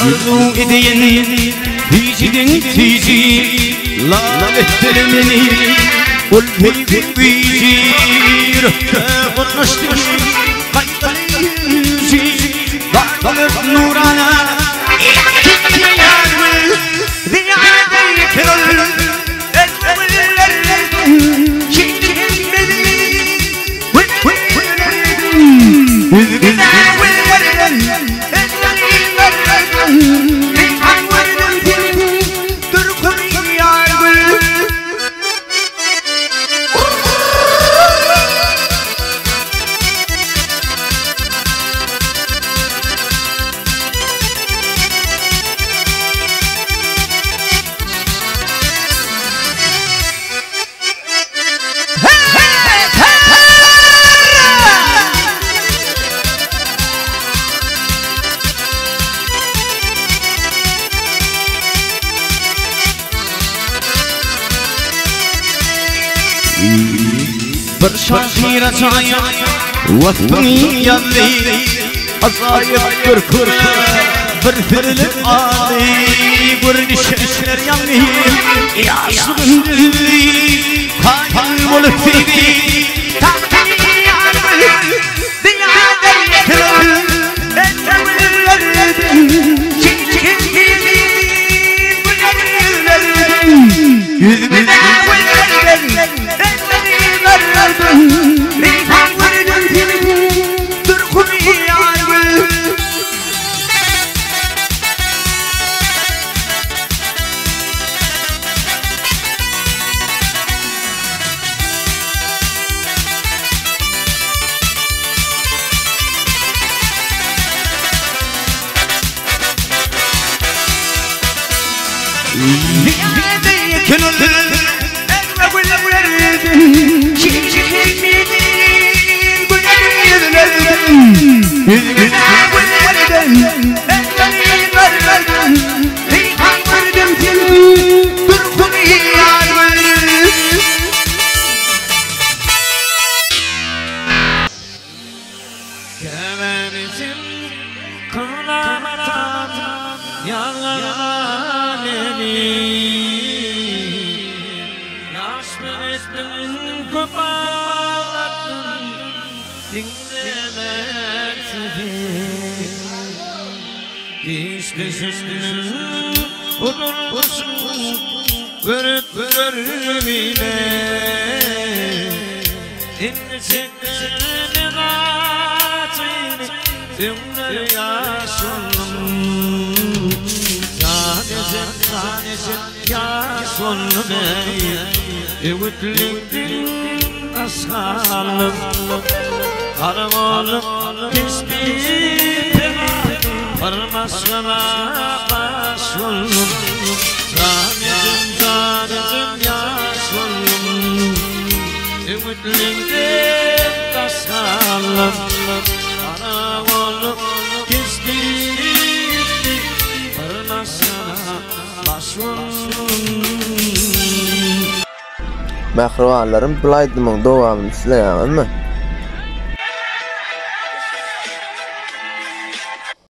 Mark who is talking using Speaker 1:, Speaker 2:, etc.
Speaker 1: Yürü edeyim Hiciden tici La ettirmeni Kul pek vicir Konuştum Kaybalici Dağılıp nurana Bir şahira çaya Vaktini yalli Azayip kır Bir firilip adi Bir nişeşler yalli Yaşlığın dilli Kayın olup fidi Tahtini yargı Dünyadan yetirir Ettemillerden Çiçekin gibi Gülerlerden Yüzümüne gülerlerden
Speaker 2: Mahruvanlarım bulaydım devamını sizleyemen mi?